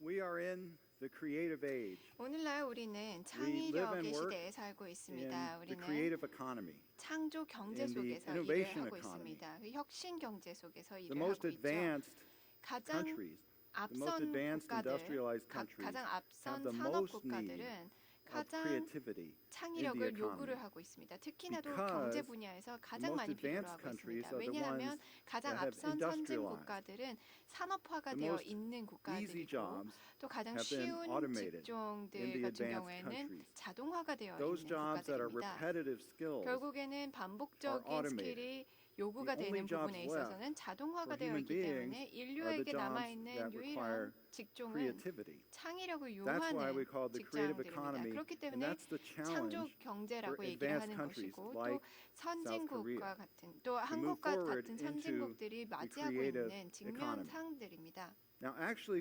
We are in the creative age. 오늘날 우리는 We live and 창의력의 work 시대에 살고 있습니다. in the 우리는 creative economy. 창조 경제 in the 속에서 일을 innovation 하고 economy. 있습니다. 그 혁신 경제 속에서 The 일을 most 하고 있죠. advanced 가장 countries, the most 앞선 advanced 국가들, industrialized countries 가장 앞선 have the 산업 most need 국가들은 of 가장 creativity in the 창의력을 economy. 요구를 하고 있습니다. 특히나도 Because 경제 분야에서 가장 most 많이 필요로 advanced 하고 countries 있습니다. are the 왜냐하면 ones 가장 that have 앞선 선진 industrialized. 국가들은 산업화가 The 되어 most 있는 easy 국가들이고 jobs 또 가장 have been 쉬운 automated in 직종들 the 같은 advanced 경우에는 countries. 자동화가 되어 Those 있는 jobs that are 국가들입니다. repetitive skills 결국에는 are 반복적인 automated. 스킬이 요구가 The only 되는 jobs 부분에 left 있어서는 자동화가 for 되어 human 있기 때문에 beings are the 인류에게 jobs 남아있는 that require 유일한 직종은 creativity. 창의력을 That's why we 요하는 call it the creative 직장들입니다. economy, 그렇기 and 때문에 that's the 창조 challenge 경제라고 for 얘기를 advanced 하는 countries 것이고 또 like 선진국과 Korea 같은 또 to move 한국과 forward 같은 into 선진국들이 the 맞이하고 creative 있는 economy. 직면상들입니다. Now, actually,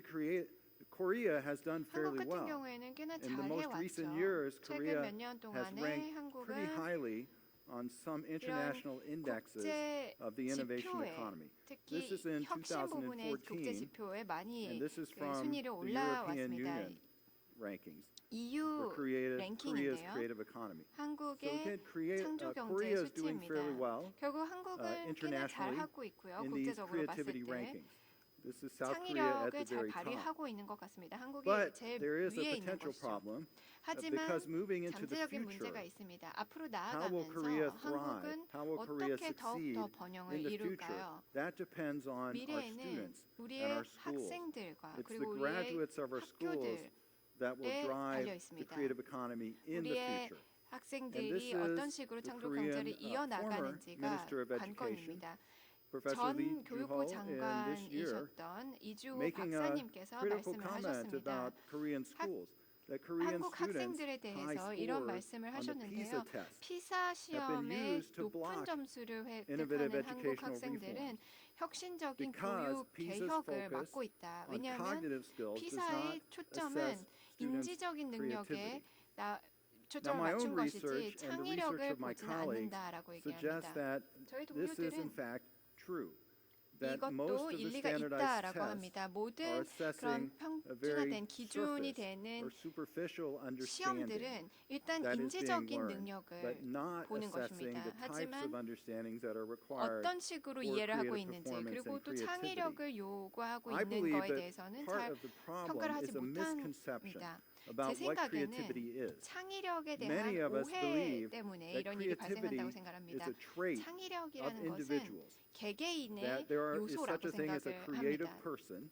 Korea has done 한국 fairly 같은 well. 경우에는 꽤나 In the most 잘해왔죠. recent years, 최근 Korea 몇 년 has 동안에 ranked pretty 한국은 highly on some international indexes 국제 of the innovation 지표에 economy. 특히 This is in 혁신 부분의 국제 2014, 지표에 많이 and this is 그 from 순위를 the European 올라왔습니다. Union rankings EU for Korea's 랭킹인데요. creative economy. So 한국의 again, 창조 경제 Korea is doing fairly 수치입니다. well 결국 한국은 꽤나 internationally 잘하고 있고요. in these 국제적으로 봤을 creativity 때 rankings. This is South Korea at 창의력을 the 잘 very top. 발휘하고 있는 것 같습니다. 한국이 But 제일 there is a 위에 있는 potential 것이죠. problem 하지만 because moving into the 잠재적인 future, 문제가 있습니다. 앞으로 how will Korea 나아가면서 thrive? 한국은 How will Korea 어떻게 succeed 더욱더 번영을 in the future? 이룰까요? That depends on our 미래에는 students and 우리의 our schools. 학생들과 It's the 그리고 우리의 graduates of our schools 학교들 that will 에 drive 달려 the 있습니다. creative economy in the 우리의 future. And 학생들이 this 어떤 is 식으로 the 창조 Korean 경제를 former 이어나가는지가 Minister of Education, 관건입니다. Professor Lee 전 교육부 Joo-ho, in this year, 장관이셨던 이주호 making a 박사님께서 critical 말씀을 comment 하셨습니다. about Korean schools. That Korean 한국 students 학생들에 high 대해서 이런 scores 말씀을 on the PISA 하셨는데요. test 피사 have been 시험에 used to 높은 block 점수를 innovative 획득하는 한국 educational 학생들은 reforms. 혁신적인 Because 교육 PISA's 개혁을 focus 막고 있다. on 왜냐하면 cognitive skills does 피사의 not 초점은 assess students' 인지적인 능력에 creativity. 초점을 Now, my 맞춘 own 것이지 research and the research 창의력을 of my 보지는 colleagues 않는다라고 suggests 얘기합니다. that 저희 this is in 동료들은 fact true. That most 이것도 of the 일리가 standardized 있다라고 tests 합니다. are 모든 assessing 그런 a very 평준화된 기준이 surface 되는 or superficial understanding 시험들은 일단 that is being 인지적인 learned, 능력을 but not 보는 assessing 것입니다. the types 하지만 of understandings that are required 어떤 식으로 for 이해를 하고 creative 있는지 performance 그리고 and 또 creativity. 창의력을 요구하고 I 있는 believe 거에 that 대해서는 part 잘 of the problem 평가를 하지 is a misconception 못합니다. 제 about what 생각에는 creativity is. 창의력에 Many 대한 of us 오해 believe 때문에 that 이런 일이 creativity 발생한다고 is 생각합니다. a trait of 창의력이라는 것은 individuals. 개개인의 That there is 요소라고 such a thing as a 생각을 creative 합니다. person,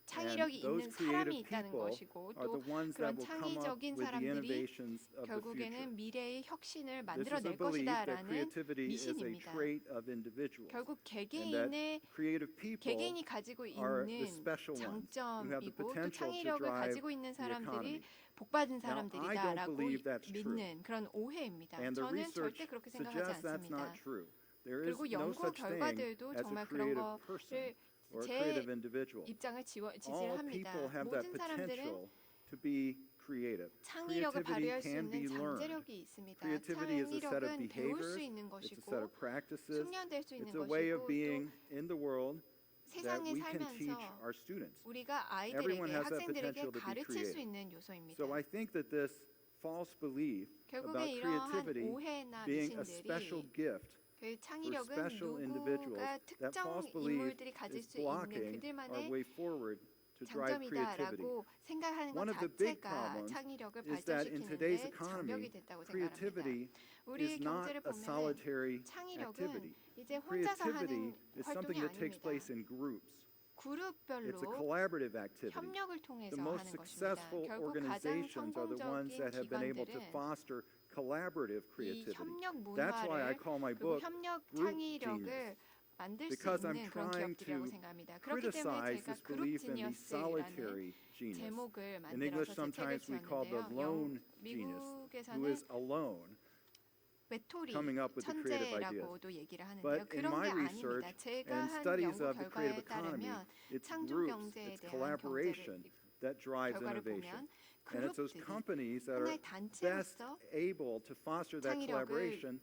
창의력이 and those 있는 사람이 creative 있다는 people 것이고 are 또 the ones that 그런 will come up 창의적인 with the 사람들이 innovations of the future. 결국에는 미래의 혁신을 This is a 만들어낼 belief that 것이다라는 creativity is a 미신입니다. trait of individuals, 결국 and 개개인의 that creative people 개개인이 가지고 are the 있는 special ones who have the 장점이고 또 potential to 창의력을 drive 가지고 있는 the 사람들이 economy. 복받은 Now, I don't 사람들이다라고 believe that's true. 믿는 그런 오해입니다. And the 저는 research 절대 그렇게 생각하지 suggests that's 않습니다. not true. There is 그리고 no 연구 such thing 결과들도 as a 정말 그런 creative person 거를 or a 제 creative individual. 입장을 All 지지합니다. people have that 모든 사람들은 potential to be creative. 창의력을 Creativity 발휘할 수 can be 있는 learned. 잠재력이 있습니다. Creativity is a set of 창의력은 배울 behaviors, 수 있는 it's a 것이고 set of practices, 숙련될 수 있는 it's a way of 것이고 being 또 in the world that 세상에 we can teach 살면서 our students. 우리가 Everyone 아이들에게 has that 학생들에게 potential to be 가르칠 수 creative. 있는 요소입니다. So I think that this false belief 결국에 about 이러한 creativity 오해나 being a special 미신들이 gift 그 창의력은 special individuals, 누구가 that 특정 false belief 인물들이 가질 is 수 있는 blocking our 그들만의 way forward to drive creativity. 장점이다라고 생각하는 One 것 of the big 자체가 problems 창의력을 is that in today's 발전시키는 데 economy, 장벽이 됐다고 생각합니다. creativity 우리 is not 경제를 a 보면 solitary 창의력은 activity. 이제 혼자서 Creativity 하는 is something 활동이 that takes 아닙니다. place in groups. It's a 그룹별로 collaborative activity. 협력을 통해서 The most 하는 것입니다. successful 결국 가장 organizations are the ones 성공적인 that have been able to 기관들은 foster collaborative 이 creativity. 협력 That's why I 문화를 call my 그리고 book 협력 Group 창의력을 Genius. 만들 수 Because I'm 있는 그런 trying 기업들이라고 to 생각합니다. 그렇기 때문에 criticize 제가 this 그룹 belief in the 지니어스라는 solitary genius. 제목을 In English, 만들어서 제 책을 sometimes we call the 지었는데요. lone genius, who 미국에서는 is alone. 외톨이 coming up with the creative ideas. 천재라고도 얘기를 하는데요. But in 그런 my 게 research 아닙니다. 제가 and 한 studies 연구 of the creative 결과에 economy, 따르면 it's 창조 groups, 경제에 it's 대한 collaboration 경제를 that drives 결과를 innovation. 보면 And it's those 그룹들이 companies that are 하나의 best 단체로서 able to foster that 창의력을 collaboration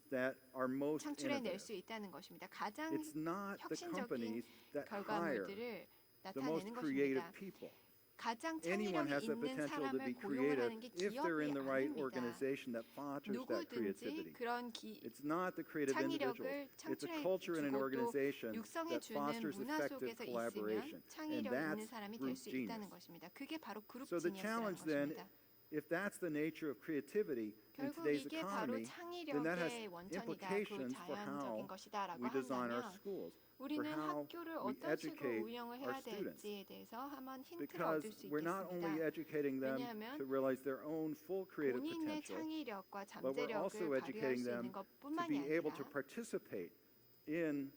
that are most 창출해낼 innovative. 수 있다는 것입니다. 가장 It's not the 혁신적인 companies that hire 결과물들을 the most 나타내는 creative 것입니다. people. 가장 Anyone 창의력이 has the 있는 potential to be 사람을 고용을 creative 하는 게 if they're in 기업이 the right 아닙니다. organization that fosters that 누구든지 creativity. 그런 It's not the creative individuals. 창의력을 It's a culture and an 창출해주고 또 organization 육성해주는 that fosters 문화 effective 속에서 collaboration. 있으면 창의력 And 있는 that's 사람이 될 group 수 있다는 genius. 것입니다. 그게 바로 그룹 So the 지니어스라는 challenge then, 것입니다. if that's the nature of creativity in 결국 today's 이게 바로 economy, then that has 창의력의 원천이다, implications for 자연적인 how 것이다라고 we design our 한다면 schools, for 우리는 how 학교를 we 어떤 식으로 educate 운영을 our 해야 students. 될지에 대해서 한번 힌트를 Because 얻을 수 we're not only 있겠습니다. educating them 왜냐하면 to realize their own full creative 본인의 potential, 창의력과 but we're also 잠재력을 발휘할 educating 수 them 있는 to 것뿐만이 be able to 아니라 participate in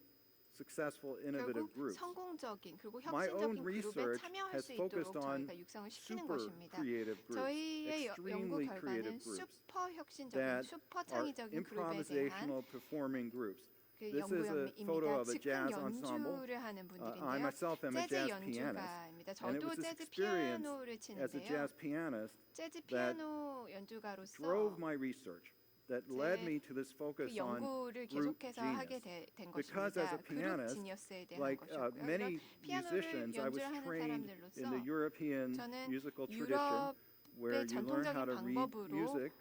successful innovative 결국 groups. 성공적인 그리고 My own 혁신적인 그룹에 research 참여할 has 수 있도록 focused on 저희가 육성을 시키는 super 것입니다. creative groups, 저희의 연구 extremely 결과는 creative groups 슈퍼 혁신적인, that 슈퍼 are 창의적인 그룹에 대한 improvisational performing groups. 그 This is a photo 연구입니다. of a 즉흥 jazz ensemble. 연주를 하는 I 분들인데요. myself am a 재즈 jazz pianist, 연주가입니다. and it 저도 was this 재즈 experience 피아노를 as a 치는데요. jazz pianist 재즈 that 피아노 연주가로서 drove my research, that led me to this 그 focus on 연구를 group 계속해서 하게 genius. 된 Because as 것입니다. a 그룹 pianist, 지니어스에 대한 like 것이었고요. many 이런 피아노를 musicians, I was 연주하는 trained in the 사람들로서 European 저는 musical tradition, where you learn how to read 전통적인 music,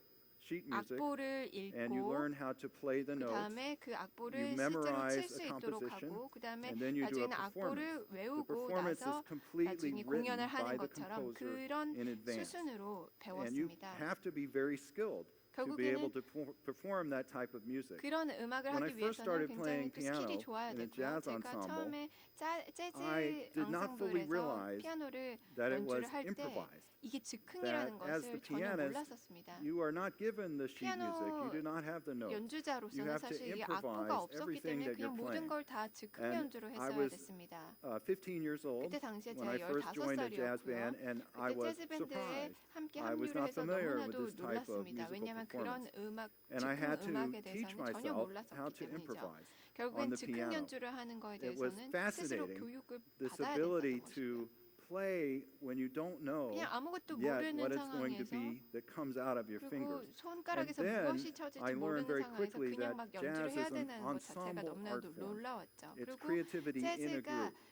sheet music, 악보를 and you 읽고 learn how to play the 그 notes, 다음에 그 you 악보를 실제로 칠 memorize 수 a 있도록 composition, 하고 그 다음에 and then you do a 나중에는 악보를 performance. The 외우고 performance is 나서 completely 나중에 written 공연을 by 하는 the 것처럼 composer 그런 in advance. 수순으로 And you 배웠습니다. have to be very skilled to be able to perform that type of music. 그런 음악을 When I 하기 first started 위해서는 굉장히 playing 또 스킬이 piano 좋아야 in a 되고요. jazz 제가 ensemble, 처음에 재즈 I did not fully 앙상블에서 realize 피아노를 that it was 연주를 할 때 improvised. 이게 즉흥이라는 That as the 것을 전혀 pianist, 몰랐었습니다. you are not given the sheet music. You do not have the notes. You 연주자로서는 have to 사실 이게 improvise 악보가 없었기 everything 때문에 that 그냥 you're 모든 playing. 걸 다 즉흥 And 연주로 I 했어야 was 됐습니다. 15 years old 그때 당시에 when I 제가 first joined a jazz 15살이었고요. band, and I 그때 was 재즈 밴드에 surprised. 함께 I was 합류를 not 해서 familiar with 너무나도 this type of 놀랐습니다. musical 왜냐하면 그런 performance. 음악, And I had 즉흥 to 음악에 teach 대해서는 전혀 myself how 몰랐었기 to 때문이죠. improvise on 결국엔 the 즉흥 piano. 연주를 하는 거에 It was 대해서는 스스로 fascinating, 교육을 this 받아야 ability 됐었던 to 것입니다. play when you don't know 그냥 아무것도 yet 모르는 what it's going to 상황에서 be that comes out of your 그리고 fingers. 손가락에서 And then 무엇이 쳐질지 I learned 모르는 very 상황에서 quickly 그냥 that 막 연주를 jazz 해야 is an 되는 것 자체가 ensemble 너무나도 art form. 놀라웠죠. It's 그리고 creativity in a 재즈가 group.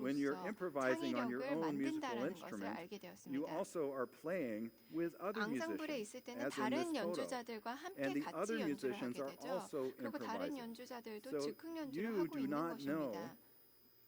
When you're 그룹으로서 improvising on your 창의력을 own musical 만든다라는 것을 instrument, 알게 you 되었습니다. also are playing with other 앙상블에 musicians, 있을 때는 as in this 다른 photo. 연주자들과 함께 And the 같이 other 연주를 musicians 하게 are 되죠. also 그리고 다른 improvising. 연주자들도 So 즉흥 연주를 you 하고 do 있는 not know 것입니다.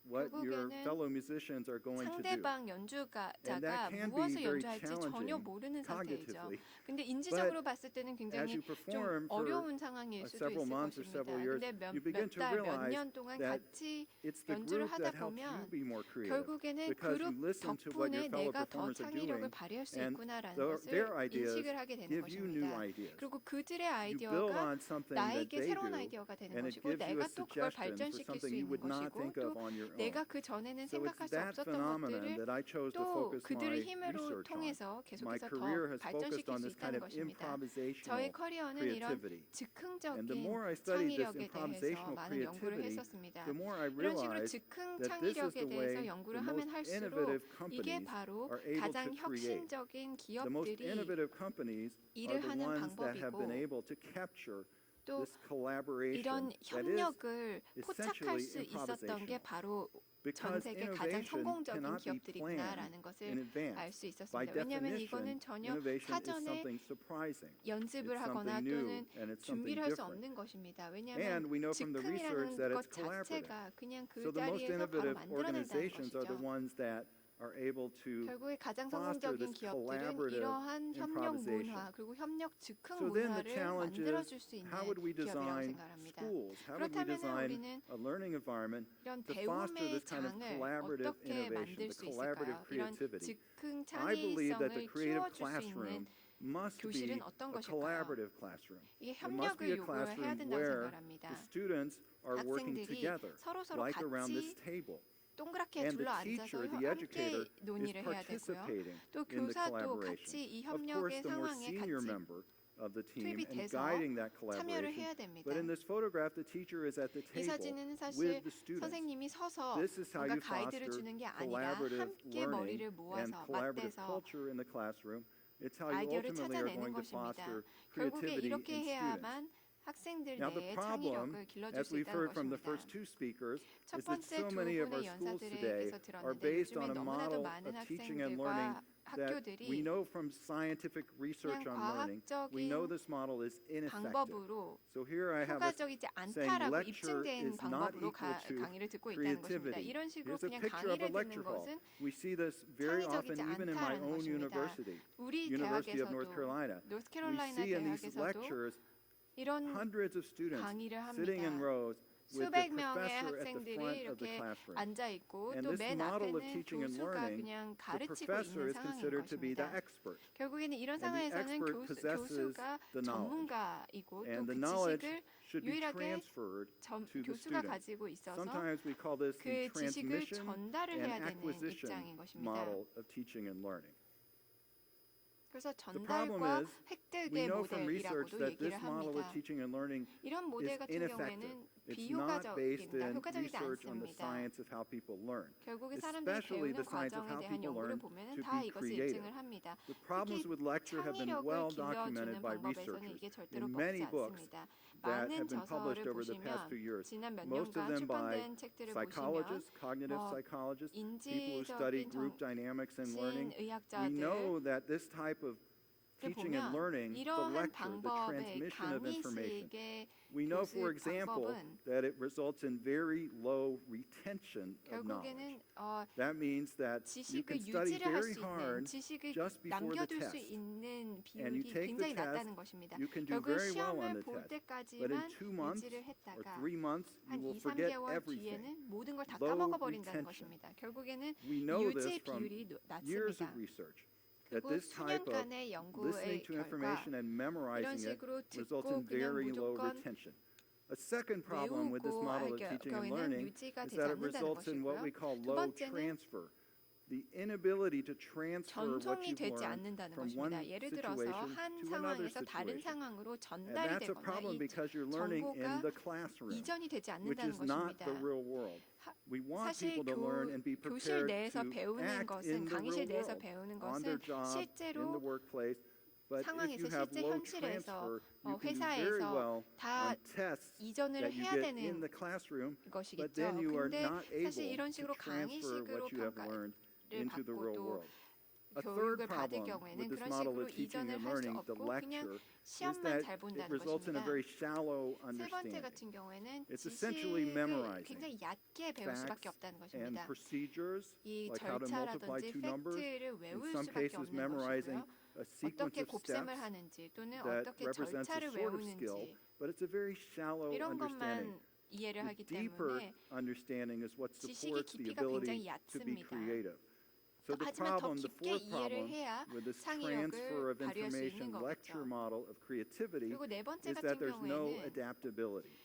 what your 결국에는 fellow musicians are going to do. 상대방 And 연주자가 that can be 무엇을 very 연주할지 전혀 challenging 모르는 상태이죠. cognitively. 근데 인지적으로 봤을 때는 As 굉장히 you 좀 perform for 어려운 상황일 수도 several 있을 months or 것입니다. several years, 근데 you begin to 몇 달, 몇 realize 년 동안 that 같이 it's the 연주를 group 하다 that helps you 보면 be more creative. 결국에는 Because 그룹 you listen to what your 덕분에 fellow 내가 더 performers are doing, 창의력을 발휘할 수 and 있구나라는 their 것을 ideas 인식을 하게 되는 give you new 것입니다. ideas. 그리고 그들의 You build 아이디어가 on something that 나에게 they 새로운 do, 아이디어가 되는 and it 것이고 gives you 내가 a 또 그걸 suggestion for 발전시킬 수 something you 있는 would not 것이고 think 또 of on your own. 내가 그 전에는 So it's 생각할 수 that 없었던 phenomenon 것들을 that I chose to 또 focus my 그들의 힘으로 research on. 통해서 My 계속해서 career 더 has focused 발전시킬 on 수 this kind 있다는 of 것입니다. 저의 improvisational 커리어는 이런 creativity. And the 즉흥적인 more I studied this 창의력에 대해서 improvisational 많은 연구를 creativity, 했었습니다. the more I 이런 식으로 realized 즉흥 that this is 창의력에 the 대해서 way 연구를 the 하면 most 할수록 innovative 이게 companies 바로 are able 가장 to create. 혁신적인 The most 기업들이 innovative companies are 일을 the 하는 ones that have been 방법이고 able to capture 또 this collaboration 이런 that is 협력을 포착할 essentially 수 있었던 게 improvisational. 바로 전 Because 세계 가장 innovation 성공적인 cannot be planned 기업들이구나라는 in 것을 advance. 알 수 By 있었습니다. 왜냐하면 definition, 이거는 전혀 innovation is 사전에 something surprising. 연습을 It's 하거나 something new 또는 and it's something 준비를 할 수 different. 없는 것입니다. And 왜냐하면 we know from the research 즉흥이라는 that 것 it's collaborative. 자체가 그냥 그 So the most 자리에서 바로 innovative 만들어낸다는 organizations are the 것이죠. ones that are able to 결국에 가장 foster 성공적인 this 기업들은 collaborative 이러한 협력 improvisation. 문화 그리고 협력 즉흥 So then the 문화를 challenge is, 만들어줄 수 있는 how would we 기업이라고 design 생각합니다. schools? How would we 그렇다면 design 우리는 a learning environment 이런 to foster 배움의 this kind of 장을 collaborative 어떻게 innovation, 만들 the 수 collaborative 있을까요? 이런 creativity? 즉흥 I believe that the 창의성을 creative 키워줄 수 classroom 있는 must be 교실은 어떤 a 것일까요? collaborative classroom. 이게 It must be 협력을 a 요구를 해야 classroom 된다고 where 생각합니다. the students are working 학생들이 together, 서로서로 like around this 같이 table. 동그랗게 And the 둘러앉아서 teacher, the 함께 educator, is 논의를 해야 되고요. participating 또 in the 교사도 collaboration. 같이 이 Of course, 협력의 the more 상황에 senior 같이 member of the team 투입이 and 돼서 guiding that 참여를 해야 collaboration. 됩니다. But in this photograph, the teacher is at the 이 table 사진은 사실 with the students. 선생님이 서서 This is how 뭔가 you 가이드를 foster 주는 게 아니라 collaborative 함께 learning 머리를 and 모아서 collaborative 맞대서 culture in the classroom. It's how you 아이디어를 ultimately are 찾아내는 going to 것입니다. foster 결국에 creativity 이렇게 in students. 해야만 학생들 Now, the 내에 problem, 창의력을 길러줄 as 수 we've 있다는 heard from the 것입니다. first two speakers, 첫 is that 번째 so 두 many of our 분의 schools today 연사들에게서 are 들었는데 based 요즘에 on a 너무나도 model 많은 of teaching and learning 학생들과 that we 학교들이 know from scientific research 그냥 on learning, we know this model is ineffective. 방법으로 So here I have us 효과적이지 saying 않다라고 lecture 입증된 is not 방법으로 equal to 강의를 듣고 있다는 것입니다. creativity. 이런 식으로 Here's a 그냥 picture of a 강의를 lecture 듣는 hall. 것은 We see this very often 창의적이지 even in my 않다라는 own 것입니다. university, 우리 University of North 대학에서도 Carolina. We 노스캐롤라이나 see in these 대학에서도 lectures 이런 hundreds of students 강의를 sitting in 합니다. rows with the 수백 명의 professor at the 학생들이 front of the 이렇게 classroom. 앉아 있고 And 또 this 맨 model of 앞에는 teaching and 교수가 learning, 그냥 the 가르치고 professor 있는 is 상황인 considered to be the 것입니다. expert. 결국에는 이런 And the 상황에서는 expert possesses 교수가 the knowledge. 전문가이고 또 And the 그 knowledge 지식을 should be 유일하게 transferred to the 교수가 student. 가지고 있어서 Sometimes we call this the 그 지식을 transmission 전달을 and 해야 되는 acquisition 입장인 것입니다. model of teaching and learning. 그래서 problem 전달과 is, We 획득의 know from research 모델이라고도 that this 얘기를 model of 합니다. teaching and learning 이런 모델 is 같은 ineffective. 경우에는 It's not based 비효과적입니다. in 효과적이지 research on the 않습니다. science of how people learn. 결국에 사람들이 especially 배우는 the science of 과정에 how 대한 people 연구를 learn 보면 to 다 be 이것을 creative. 입증을 합니다. The problems with lecture have been 창의력을 well 길러주는 documented by 방법에서는 researchers 이게 절대로 in 먹지 many books 않습니다. that 많은 have been published 저서를 over the past few 보시면 years. 지난 몇 Most of 년간 them by 출판된 책들을 보시면 psychologists, cognitive 뭐 psychologists, people who study 인지적인 group dynamics and learning. We 정신의학자들 know that this type of teaching and 보면 learning, the 이러한 lecture, the 방법의 transmission of information, 강의식의 we know, for 교습 example, 방법은 that it results in very low retention of knowledge. 결국에는 That means that you 지식을 can study 유지를 할 very 수 있는 hard 지식을 just before the 남겨둘 수 test. 있는 And you 비율이 take the 굉장히 test, 낮다는 것입니다. you can do 결국 very well on 시험을 the 볼 test. But in 때까지만 2 months 유지를 or 했다가 3 months, you 한 will 2, forget 3개월 everything. 뒤에는 모든 걸 다 Low 까먹어버린다는 retention. 것입니다. 결국에는 We know this 유지 from 비율이 years 낮습니다. of research, that 그리고 this type of 수년간의 listening 연구의 to 결과 information and 이런 memorizing it 식으로 results 듣고 in 그냥 very low 무조건 retention. A second problem with this 외우고 model 할 of teaching and 경우에는 learning 유지가 is 되지 that it 않는다는 results in what we 것이고요. call 두 low 번째는 transfer. The inability to transfer what 전송이 you've 되지 learned 않는다는 from one 것입니다. 예를 들어서 situation 한 to another 상황에서 다른 situation. 상황으로 And 전달이 that's a 되거나 problem 이 because you're learning in 정보가 the classroom, 이전이 되지 which 않는다는 is not 것입니다. the real world. We want 사실 people to learn and be 교실 prepared 내에서 to 배우는 act 것은 in the 강의실 real 내에서 world, 배우는 on their 것은 job, in the 실제로 workplace. But if 상황에서 you have 실제 low 현실에서 transfer, you can do very 회사에서 well 다 on tests 이전을 that you 해야 get in 되는 the classroom, but 것이겠죠. then you are 근데 not 사실 able 이런 to 식으로 transfer 강의식으로 what you have learned into the real 받고 또 world. A third 교육을 받을 problem 경우에는 with this 그런 model 식으로 of teaching 이전을 and 할 수 learning, the 없고 그냥 lecture, is 시험만 that 잘 it 본다는 results in a 것입니다. very shallow 세 번째 understanding. 같은 경우에는 It's essentially 지식을 memorizing 굉장히 얕게 배울 수밖에 facts 없다는 and 것입니다. procedures, 이 like how to multiply 절차라든지 two numbers, 팩트를 in 외울 some 수밖에 cases 없는 memorizing 것이고요. a sequence 어떻게 of 곱셈을 steps 하는지 또는 that 어떻게 represents a 절차를 sort of skill, 외우는지 but it's a very shallow 이런 understanding. 것만 이해를 The 하기 deeper 때문에 understanding is what 지식의 supports the 깊이가 ability 굉장히 to be 얕습니다. creative. So the 하지만 더 problem, the 깊게 fourth 이해를 problem 해야 with this 창의력을 transfer of 발휘할 수 있는 information lecture 거겠죠. model of creativity 그리고 네 번째 is 같은 that there's no 경우에는 adaptability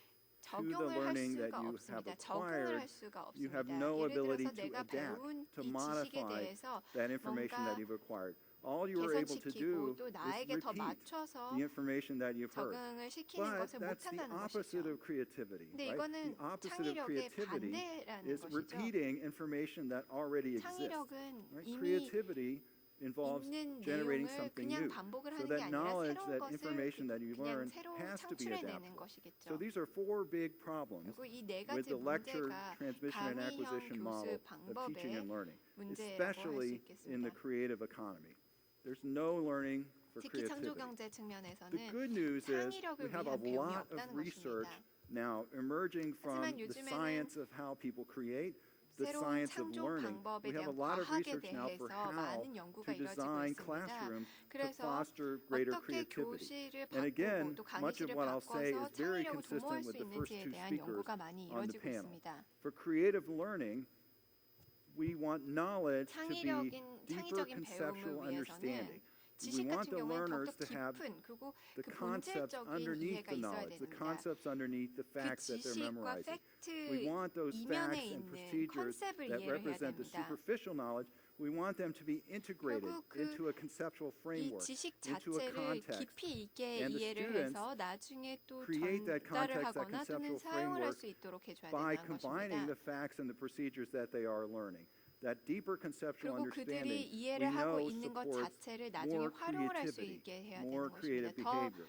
to the 적용을 할 learning that 수가 you have 없습니다. 적응을 acquired. 할 수가 You have 없습니다. no 예를 ability 들어서 to 내가 adapt, 배운 to 이 지식에 modify 대해서 that information that 뭔가 you've acquired. All you are able to do 개선시키고 또 is 나에게 더 repeat 맞춰서 the information that you've heard. 적응을 시키는 But 것을 that's the 못한다는 opposite 것이죠. of creativity. 근데 Right? 이거는 The opposite of 창의력의 creativity 반대라는 is 것이죠. repeating information that already exists. 창의력은 Right? 이미 Creativity involves 있는 generating 내용을 something 그냥 new. 반복을 So 하는 게 that 아니라 knowledge, 새로운 that 것을 information that you 그냥 learn 새로 has to be 창출해내는 adaptable. 것이겠죠. So these are four big problems 그리고 이 네 with 가지 the lecture, 문제가 transmission, and 강의형 acquisition model 교수 of teaching 방법의 and learning, 문제라고 할 수 especially in the 있겠습니다. creative economy. There's no learning for 특히 창조 creativity. 경제 The 측면에서는 good news is 창의력을 we have a 위한 배움이 lot of 없다는 research 것입니다. now emerging from 하지만 the 요즘에는 science of how people create, the 새로운 science of 창조 learning. 방법에 We have a 대한 lot of 과학에 research now for 대해서 how 많은 연구가 to 이루어지고 design 있습니다. classrooms to 그래서 foster greater 어떻게 creativity. 교실을 And again, 바꾸고 또 much of 강의실을 what I'll say 바꿔서 is very 창의력을 도모할 consistent 수 with the first 있는지에 two 대한 speakers 연구가 많이 on the 이루어지고 panel. 있습니다. For creative learning, we want knowledge to be deeper 창의적인 conceptual 배움을 understanding. 위해서는 We 지식 want 같은 the 경우에는 learners 더욱더 to have 깊은 그리고 the 그 concepts 본질적인 underneath 이해가 the 있어야 knowledge, the 됩니다. concepts underneath the 그 facts that they're 지식과 memorizing. 팩트 We want those 이면에 facts and 있는 procedures 컨셉을 that 이해를 해야 represent the 됩니다. superficial knowledge. We want them to be integrated 결국 그 into a conceptual 이 framework, 지식 into a 자체를 context. 깊이 있게 And the 이해를 students 해서 나중에 또 create that 전달을 context, that 하거나 또는 conceptual 사용을 할 framework 수 있도록 해줘야 by 된다는 combining the 것입니다. facts and the procedures that they are learning. That deeper conceptual 그리고 그들이 understanding we 이해를 하고 know 있는 것 supports 자체를 나중에 more 활용을 할 수 creativity, 있게 해야 되는 more creative 것입니다. 더 behavior.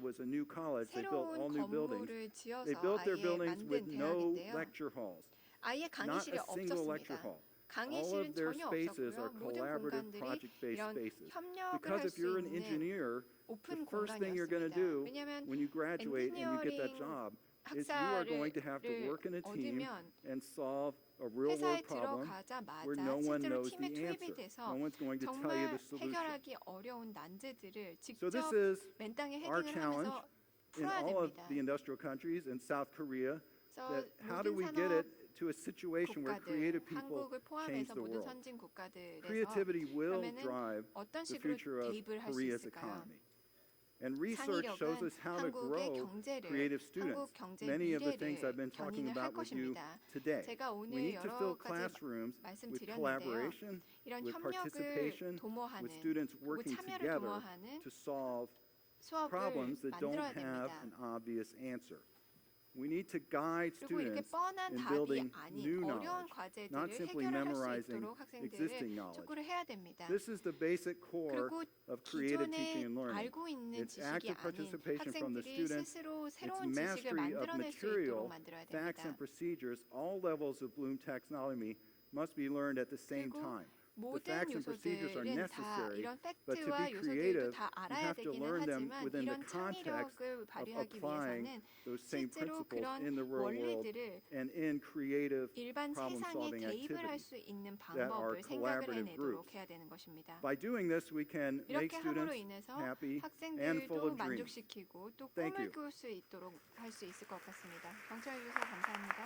it was a new college. They built all 새로운 new buildings. 건물을 지어서 They built their 아예 buildings with 만든 no 대학인데요. lecture halls. 아예 not 강의실이 a single lecture 없었습니다. hall. All 강의실은 of their 전혀 spaces are 없었고요. 모든 collaborative, 공간들이 project-based 이런 spaces. 협력을 Because 할 if 수 you're an 있는 engineer, the 오픈 first thing you're going to 공간이었습니다. do 왜냐하면 when you graduate and you get that 엔지니어링 job is you are going to have to 학사를 work in a team 얻으면 and solve a real 회사에 world problem 들어가자마자 where no one 실제로 knows 팀에 the 투입이 answer. 돼서 No one's going to tell you 정말 the solution. 해결하기 어려운 난제들을 So 직접 this is 맨 땅에 our 헤딩을 challenge 하면서 in 풀어야 all of 됩니다. the industrial countries in South Korea. 그래서 That how do 모든 we get it 산업 to a situation where 국가들, creative people 한국을 change 포함해서 the 모든 world? 선진 국가들에서 Creativity will 그러면은 drive 어떤 the 식으로 future of 대입을 할 수 Korea's 있을까요? economy. And research shows 창의력은 us how to 한국의 grow 경제를, creative students. 한국 경제 Many of the things I've 미래를 been talking 견인을 할 about with you 것입니다. today. 제가 We 오늘 need to 여러 fill 가지 classrooms with 말씀드렸는데요. collaboration, 이런 with 협력을 participation, 도모하는 with students 그리고 working 참여를 together 도모하는 to solve 수업을 problems that don't 만들어야 have 됩니다. an obvious answer. We need to guide 그리고 이렇게 students 뻔한 in 답이 building 아닌 new 어려운 knowledge, 과제들을 not simply 해결할 수 memorizing 있도록 학생들을 existing knowledge. 촉구를 해야 됩니다. This is the basic core 그리고 of creative 기존에 teaching and learning. 알고 있는 It's 지식이 active 아닌 participation from the 학생들이 students. 스스로 It's 새로운 지식을 mastery of 만들어낼 수 있도록 material, 만들어야 facts, 됩니다. and procedures. All levels of Bloom taxonomy must be learned at the same 그리고 time. The 모든 facts and procedures are 요소들은 다 necessary, 이런 but to 팩트와 be 요소들도 creative, 다 you 알아야 have to 되기는 learn them 하지만 within the 이런 context 창의력을 of 발휘하기 applying 위해서는 those same 실제로 principles 그런 in the real world 원리들을 and in creative 일반 세상에 problem-solving 대입을 할 activities. 수 있는 that are 방법을 생각을 collaborative 해내도록 groups. 해야 되는 것입니다. By doing this, we can make 이렇게 함으로 students 인해서 happy and full 학생들도 of dreams. 만족시키고 또 Thank 꿈을 you. 꾸을 수 있도록 할 수 있을 것 같습니다. 경청해 주셔서 감사합니다.